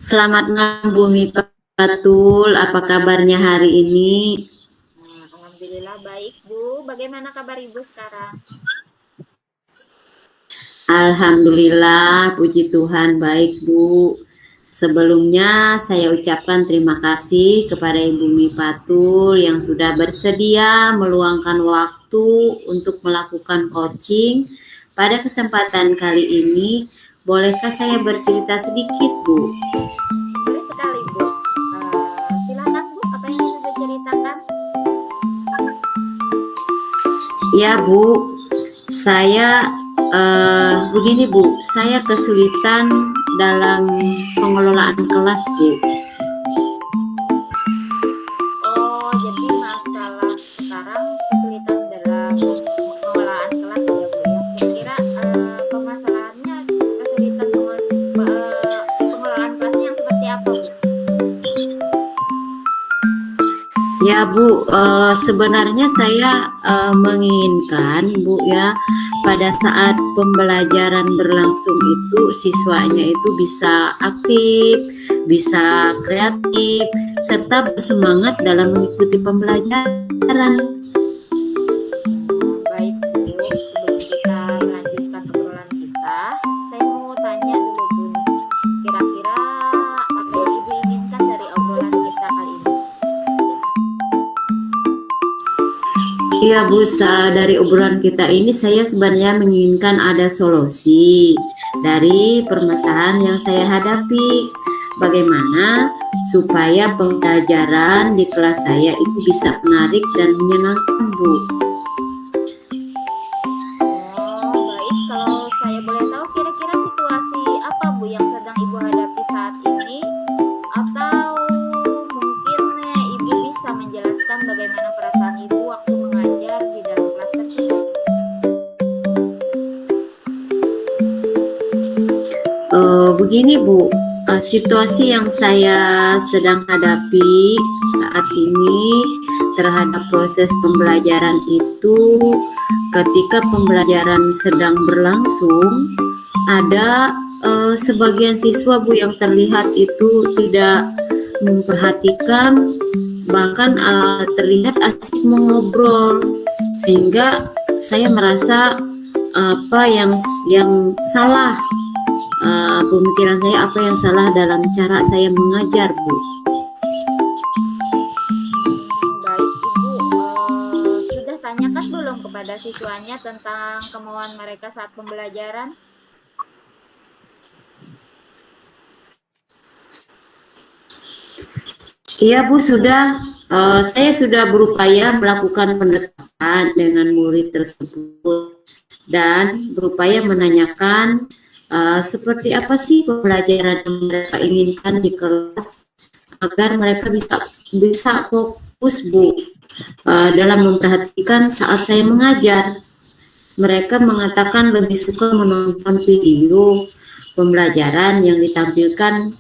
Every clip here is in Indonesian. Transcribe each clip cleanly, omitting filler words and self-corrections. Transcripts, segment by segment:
Selamat malam Bumi Patul, apa kabarnya hari ini? Alhamdulillah baik, Bu. Bagaimana kabar Ibu sekarang? Alhamdulillah, puji Tuhan baik Bu. Sebelumnya saya ucapkan terima kasih kepada Ibu Bumi Patul yang sudah bersedia meluangkan waktu untuk melakukan coaching. Pada kesempatan kali ini, bolehkah saya bercerita sedikit Bu? Boleh sekali, Bu. Silakan, Bu. Apa yang ingin Ibu ceritakan? Ya Bu, saya begini Bu, saya kesulitan dalam pengelolaan kelas Bu. Oh, jadi masalah sekarang kesulitan dalam pengelolaan kelas ya, Bu ya. Kira-kira permasalahannya kesulitan pengelolaan kelasnya yang seperti apa, Bu? Ya Bu, sebenarnya saya menginginkan Bu ya, pada saat pembelajaran berlangsung itu siswanya itu bisa aktif, bisa kreatif, serta bersemangat dalam mengikuti pembelajaran. Baik, Bu. Sebelum kita melanjutkan obrolan kita, saya mau tanya dulu, Bu. Kira-kira apa yang Ibu inginkan dari obrolan kita kali ini? Iya Bu, dari obrolan kita ini saya sebenarnya menginginkan ada solusi dari permasalahan yang saya hadapi. Bagaimana supaya pembelajaran di kelas saya itu bisa menarik dan menyenangkan Bu. Oh, baik. Kalau saya boleh tahu kira-kira situasi apa, Bu, yang sedang Ibu hadapi saat ini? Atau mungkin Ibu bisa menjelaskan bagaimana perasaan Ibu waktu mengajar di dalam kelas tersebut? Begini Bu, situasi yang saya sedang hadapi saat ini terhadap proses pembelajaran itu, ketika pembelajaran sedang berlangsung, ada sebagian siswa Bu yang terlihat itu tidak memperhatikan, bahkan terlihat asik mengobrol, sehingga saya merasa apa yang salah, pemikiran saya apa yang salah dalam cara saya mengajar Bu. Baik, Ibu. Sudah tanyakan belum kepada siswanya tentang kemauan mereka saat pembelajaran? Iya Bu, sudah. Saya sudah berupaya melakukan pendekatan dengan murid tersebut dan berupaya menanyakan seperti apa sih pembelajaran yang mereka inginkan di kelas agar mereka bisa fokus Bu dalam memperhatikan saat saya mengajar. Mereka mengatakan lebih suka menonton video pembelajaran yang ditampilkan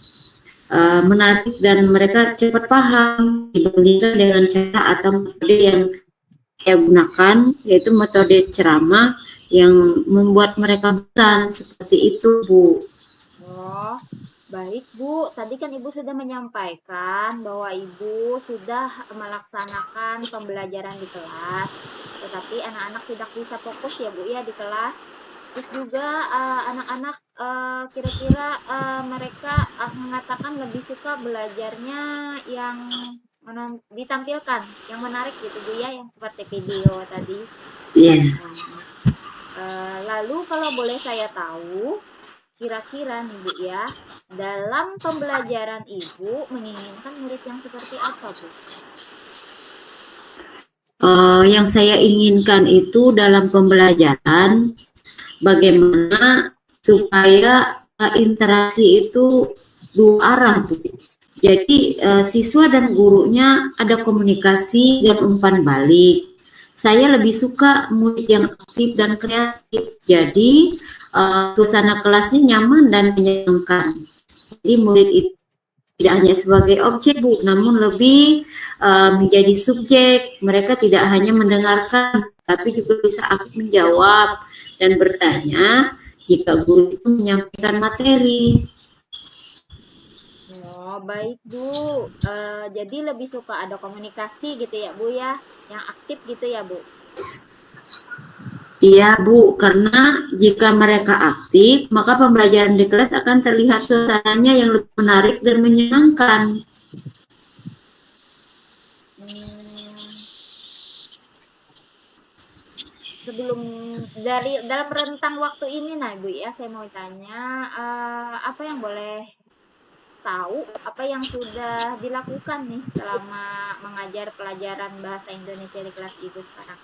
menarik dan mereka cepat paham dibandingkan dengan cara atau metode yang saya gunakan, yaitu metode ceramah yang membuat mereka bosan, seperti itu Bu. Oh, baik Bu. Tadi kan Ibu sudah menyampaikan bahwa Ibu sudah melaksanakan pembelajaran di kelas, tetapi anak-anak tidak bisa fokus ya Bu ya di kelas. Terus juga anak-anak kira-kira mereka mengatakan lebih suka belajarnya yang ditampilkan, yang menarik gitu Bu ya, yang seperti video tadi. Iya. Lalu kalau boleh saya tahu, kira-kira nih Bu ya, dalam pembelajaran Ibu menginginkan murid yang seperti apa Bu? Yang saya inginkan itu dalam pembelajaran bagaimana supaya interaksi itu dua arah Bu. Jadi siswa dan gurunya ada komunikasi dan umpan balik. Saya lebih suka murid yang aktif dan kreatif. Jadi suasana kelasnya nyaman dan menyenangkan. Jadi murid itu tidak hanya sebagai objek Bu, namun lebih menjadi subjek. Mereka tidak hanya mendengarkan, tapi juga bisa aktif menjawab dan bertanya jika guru itu menyampaikan materi. Oh, baik Bu. Jadi lebih suka ada komunikasi gitu ya Bu ya, yang aktif gitu ya Bu. Iya Bu, karena jika mereka aktif, maka pembelajaran di kelas akan terlihat suasananya yang lebih menarik dan menyenangkan. Hmm, sebelum dari dalam rentang waktu ini nah Bu ya, saya mau tanya apa yang boleh tahu apa yang sudah dilakukan nih selama mengajar pelajaran bahasa Indonesia di kelas Ibu sekarang?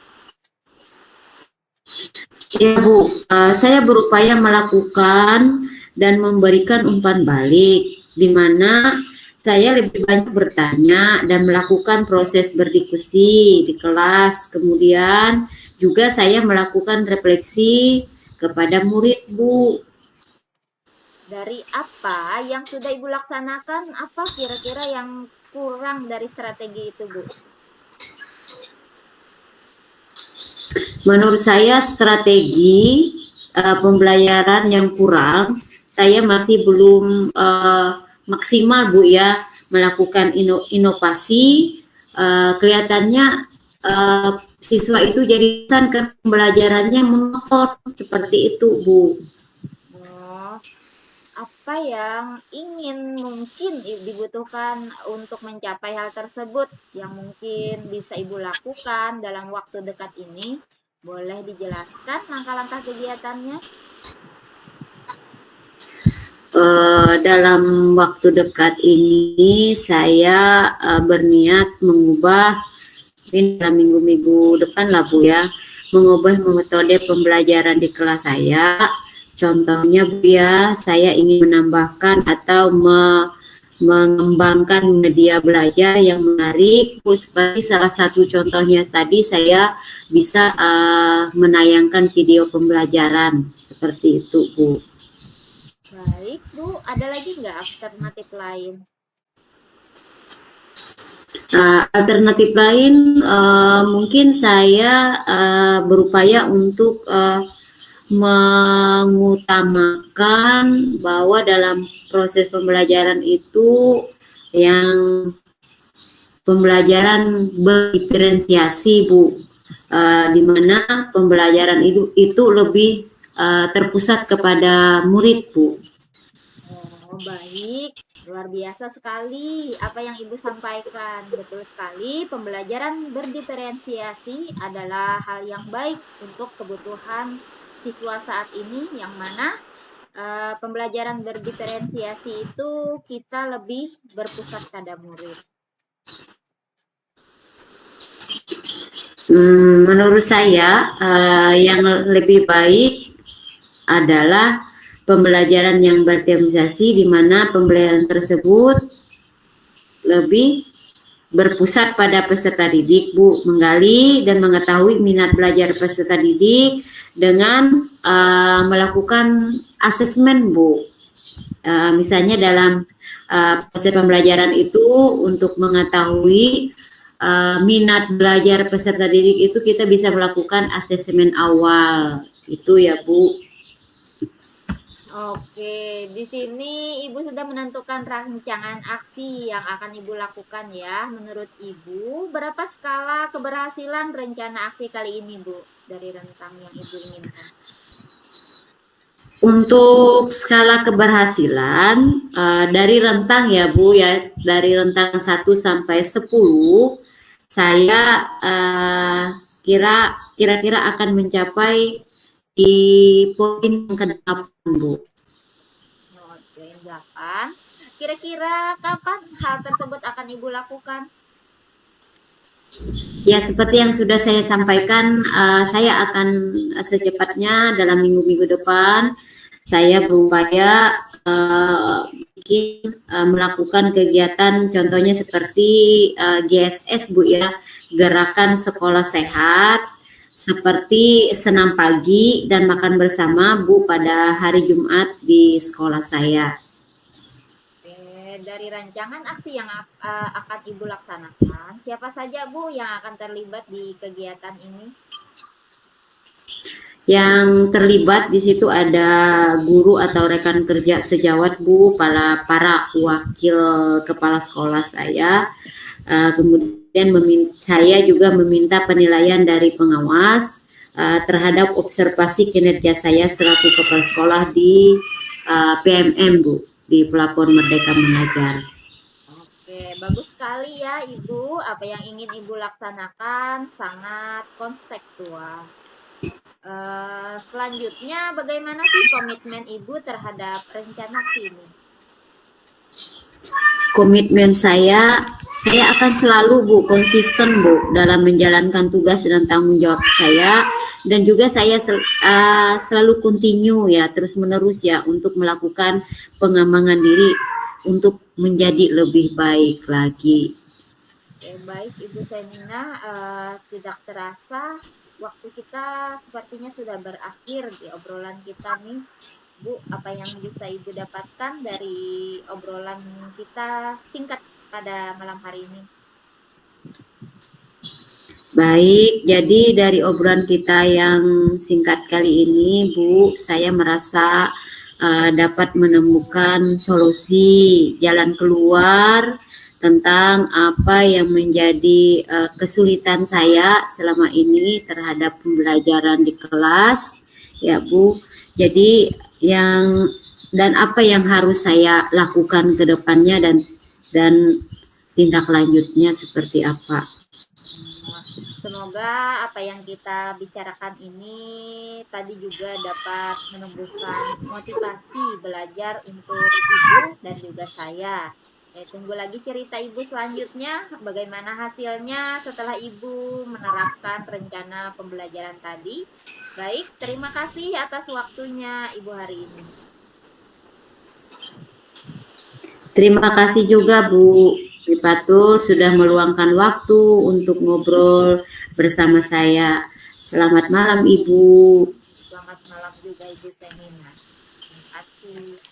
Ya Bu, saya berupaya melakukan dan memberikan umpan balik, di mana saya lebih banyak bertanya dan melakukan proses berdiskusi di kelas. Kemudian juga saya melakukan refleksi kepada murid, Bu. Dari apa yang sudah Ibu laksanakan, apa kira-kira yang kurang dari strategi itu, Bu? Menurut saya strategi pembelajaran yang kurang, saya masih belum maksimal Bu ya melakukan inovasi. Kelihatannya siswa itu jadi kan pembelajarannya monoton seperti itu Bu. Oh, apa yang ingin mungkin dibutuhkan untuk mencapai hal tersebut yang mungkin bisa Ibu lakukan dalam waktu dekat ini? Boleh dijelaskan langkah-langkah kegiatannya? Dalam waktu dekat ini saya berniat mengubah ini dalam minggu-minggu depan lah Bu ya, mengubah metode pembelajaran di kelas saya. Contohnya Bu ya, saya ingin menambahkan atau mengembangkan media belajar yang menarik Bu, seperti salah satu contohnya tadi saya bisa menayangkan video pembelajaran seperti itu Bu. Baik, Bu. Ada lagi nggak alternatif lain? Alternatif lain mungkin saya berupaya untuk mengutamakan bahwa dalam proses pembelajaran itu yang pembelajaran berdiferensiasi Bu, di mana pembelajaran itu lebih terpusat kepada murid Bu. Oh, baik. Luar biasa sekali apa yang Ibu sampaikan. Betul sekali, pembelajaran berdiferensiasi adalah hal yang baik untuk kebutuhan siswa saat ini, yang mana pembelajaran berdiferensiasi itu kita lebih berpusat pada murid. Menurut saya yang lebih baik adalah pembelajaran yang berdiferensiasi, di mana pembelajaran tersebut lebih berpusat pada peserta didik Bu, menggali dan mengetahui minat belajar peserta didik dengan melakukan asesmen Bu. Misalnya dalam proses pembelajaran itu untuk mengetahui minat belajar peserta didik itu kita bisa melakukan asesmen awal itu ya Bu. Oke, di sini Ibu sudah menentukan rancangan aksi yang akan Ibu lakukan ya. Menurut Ibu, berapa skala keberhasilan rencana aksi kali ini, Bu, dari rentang yang Ibu inginkan? Untuk skala keberhasilan dari rentang ya Bu ya, dari rentang 1 sampai 10, saya kira-kira akan mencapai di poin yang ke-8 Bu. Oke, 8. Kira-kira kapan hal tersebut akan Ibu lakukan? Ya, seperti yang sudah saya sampaikan, saya akan secepatnya dalam minggu-minggu depan, saya berupaya melakukan kegiatan contohnya seperti GSS Bu ya, gerakan sekolah sehat, seperti senam pagi dan makan bersama Bu pada hari Jumat di sekolah saya. Dari rancangan aksi yang akan Ibu laksanakan, siapa saja Bu yang akan terlibat di kegiatan ini? Yang terlibat di situ ada guru atau rekan kerja sejawat Bu, para wakil kepala sekolah saya. Kemudian saya juga meminta penilaian dari pengawas terhadap observasi kinerja saya selaku kepala sekolah di PMM Bu, di Pelapor Merdeka Mengajar. Oke, bagus sekali ya Ibu. Apa yang ingin Ibu laksanakan sangat konstekstual. Selanjutnya, bagaimana sih komitmen Ibu terhadap rencana ini? Komitmen saya akan selalu Bu konsisten Bu dalam menjalankan tugas dan tanggung jawab saya, dan juga saya selalu continue ya, terus menerus ya untuk melakukan pengembangan diri untuk menjadi lebih baik lagi. Oke, baik Ibu Senina, tidak terasa waktu kita sepertinya sudah berakhir di obrolan kita nih. Bu, apa yang bisa Ibu dapatkan dari obrolan kita singkat pada malam hari ini? Baik, jadi dari obrolan kita yang singkat kali ini, Bu, saya merasa dapat menemukan solusi jalan keluar tentang apa yang menjadi kesulitan saya selama ini terhadap pembelajaran di kelas, ya Bu. Jadi dan apa yang harus saya lakukan ke depannya dan tindak lanjutnya seperti apa. Semoga apa yang kita bicarakan ini tadi juga dapat menumbuhkan motivasi belajar untuk Ibu dan juga saya. Tunggu lagi cerita Ibu selanjutnya, bagaimana hasilnya setelah Ibu menerapkan rencana pembelajaran tadi. Baik, terima kasih atas waktunya Ibu hari ini. Terima kasih juga Bu Fatul sudah meluangkan waktu untuk ngobrol bersama saya. Selamat malam Ibu. Selamat malam juga Ibu Senina. Terima kasih.